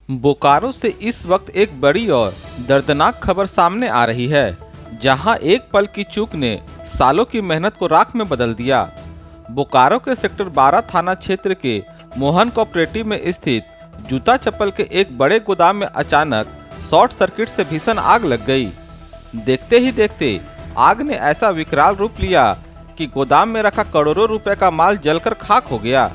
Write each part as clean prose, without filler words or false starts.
बोकारो से इस वक्त एक बड़ी और दर्दनाक खबर सामने आ रही है, जहां एक पल की चूक ने सालों की मेहनत को राख में बदल दिया। बोकारो के सेक्टर 12 थाना क्षेत्र के मोहन कोऑपरेटिव में स्थित जूता चप्पल के एक बड़े गोदाम में अचानक शॉर्ट सर्किट से भीषण आग लग गई। देखते ही देखते आग ने ऐसा विकराल रूप लिया कि गोदाम में रखा करोड़ों रुपए का माल जलकर खाक हो गया।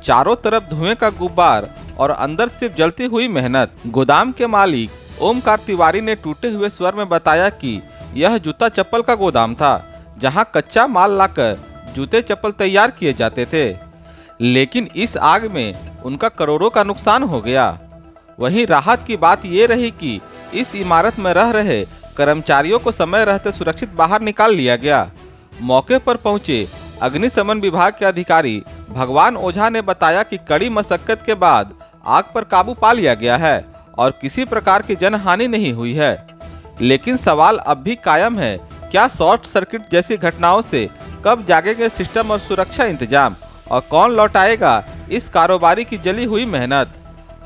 चारों तरफ धुएं का गुब्बार और अंदर सिर्फ जलती हुई मेहनत। गोदाम के मालिक ओमकार तिवारी ने टूटे हुए स्वर में बताया कि यह जूता चप्पल का गोदाम था, जहां कच्चा माल लाकर जूते चप्पल तैयार किए जाते थे। लेकिन इस आग में उनका करोड़ों का नुकसान हो गया। वहीं राहत की बात ये रही कि इस इमारत में रह रहे कर्मचारियों को समय रहते सुरक्षित बाहर निकाल लिया गया। मौके पर पहुंचे अग्निशमन विभाग के अधिकारी भगवान ओझा ने बताया कि कड़ी मशक्कत के बाद आग पर काबू पा लिया गया है और किसी प्रकार की जनहानि नहीं हुई है। लेकिन सवाल अब भी कायम है, क्या शॉर्ट सर्किट जैसी घटनाओं से कब जागेंगे सिस्टम और सुरक्षा इंतजाम, और कौन लौटाएगा इस कारोबारी की जली हुई मेहनत।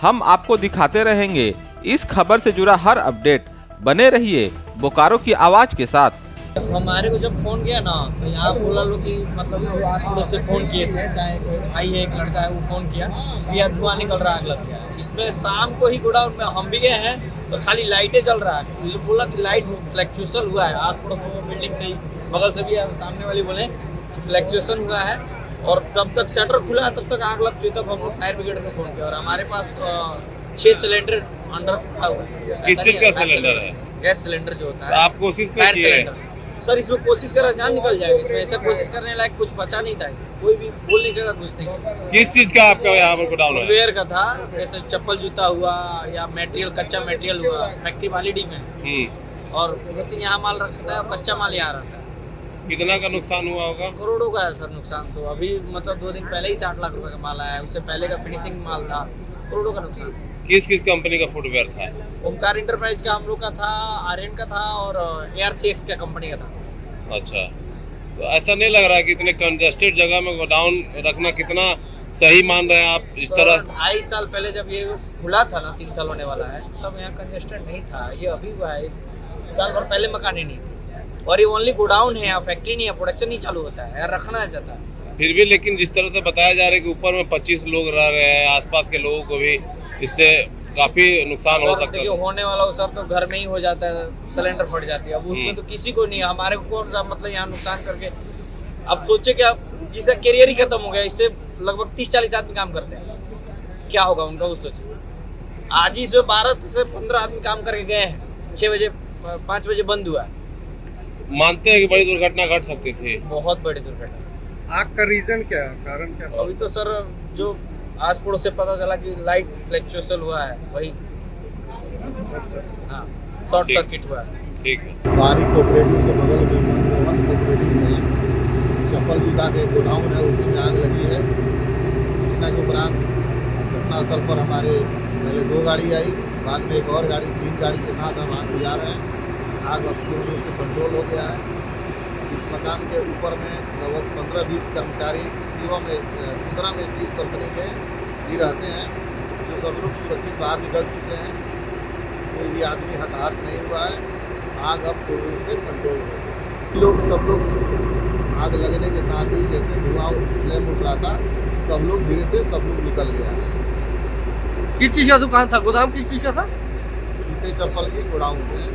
हम आपको दिखाते रहेंगे इस खबर से जुड़ा हर अपडेट। बने रहिए बोकारो की आवाज के साथ। हमारे को जब फोन किया ना, तो यहाँ बोला लोग कि मतलब आस पड़ोस से फोन किए थे, चाहे कोई भाई है एक लड़का है, वो फोन किया कि यार धुआं निकल रहा है, आग लग गया है। इसमें शाम को ही गोडाउन में हम भी गए हैं तो खाली लाइटें जल रहा है। बोला कि लाइट फ्लैक्चुएशन हुआ है, आस पड़ोस बिल्डिंग से ही बगल से भी है, सामने वाली बोले कि फ्लैक्चुएशन हुआ है। और तब तक शटर खुला, तब तक आग लग चुकी। तब हम लोग फायर ब्रिगेड को फोन किया और हमारे पास 6 सिलेंडर अंदर रखा हुआ है। किस चीज का सिलेंडर है? गैस सिलेंडर जो होता है। आप कोशिश नहीं किए? सर इसमें कोशिश कर जान निकल जाएगा। इसमें ऐसा कोशिश करने लायक कुछ बचा नहीं था। कोई भी बोल नहीं सकता कुछ नहीं। किस चीज का आपका यहाँ पर गोडाउन है? वेयर का था, जैसे चप्पल जूता हुआ या मटेरियल, कच्चा मटेरियल हुआ। फैक्ट्री वाली में और जैसे यहाँ माल रखता है और कच्चा माल यहाँ रखता है। कितना का नुकसान हुआ होगा? करोड़ों का है सर नुकसान। तो अभी मतलब 2 दिन पहले ही 60 लाख रुपए का माल आया है। उससे पहले का फिनिशिंग माल था। करोड़ों का नुकसान। किस किस कंपनी का फुटवेयर था? ओमकार इंटरप्राइज का हम लोग का था, आर्यन का था और ARCX का कंपनी का था। अच्छा, तो ऐसा नहीं लग रहा है कि इतने कंजेस्टेड जगह में गोडाउन रखना कितना सही मान रहे हैं आप? इस तरह 2.5 साल पहले जब ये खुला था ना, 3 साल होने वाला है, तब यहाँ कंजेस्टेड नहीं था। ये अभी हुआ है, साल भर पहले मकान ही नहीं थी। और ये ओनली गोडाउन है, यहाँ फैक्ट्री नहीं है, प्रोडक्शन नहीं चालू होता है, रखना जाता है। फिर भी लेकिन जिस तरह से बताया जा रहा है कि ऊपर में 25 लोग रह रहे हैं, आसपास के लोगों को भी इससे काफी नुकसान हो सकता है। होने वाला हो सर, तो घर में ही हो जाता है, सिलेंडर फट जाती है। अब उसमें तो किसी को नहीं, हमारे को मतलब यहाँ नुकसान करके अब सोचे क्या, जिसका करियर ही खत्म हो गया। इससे लगभग 30-40 आदमी काम करते हैं, क्या होगा उनका वो सोचे। आज ही इसमें 12 से 15 आदमी काम करके गए हैं। 6 बजे 5 बजे बंद हुआ है। मानते हैं कि बड़ी दुर्घटना घट सकती थी? बहुत बड़ी दुर्घटना। आग का रीजन क्या है, कारण क्या? अभी तो सर जो आस पड़ोस से पता चला कि लाइट फ्लैक्चुएशन हुआ है, वही हाँ शॉर्ट सर्किट हुआ है। ठीक है। बारी कोऑपरेटिव के बगल में मोहन कोऑपरेटिव में चप्पल जूता के गोडाउन है, उसी में आग लगी है। सूचना के उपरांत घटनास्थल पर हमारे पहले 2 गाड़ी आई, बाद में एक और गाड़ी, 3 गाड़ी के साथ हम आग बुझा रहे हैं। आग अब पूर्ण रूप से कंट्रोल हो गया है। इस मकान के ऊपर में लगभग 15-20 कर्मचारी सीवा में 15 में स्टील कंपनी के ही रहते हैं, जो सब लोग सुरक्षित बाहर निकल चुके हैं। कोई भी आदमी हताहत नहीं हुआ है। आग अब पूर्ण रूप से कंट्रोल हो गई। सब लोग आग लगने के साथ ही जैसे धुआं फ्लेम उठ रहा था, सब लोग धीरे से सब लोग निकल गया। किस चीज का दुकान था, गोदाम किस चीज का था? जूते चप्पल की गोडाउन में।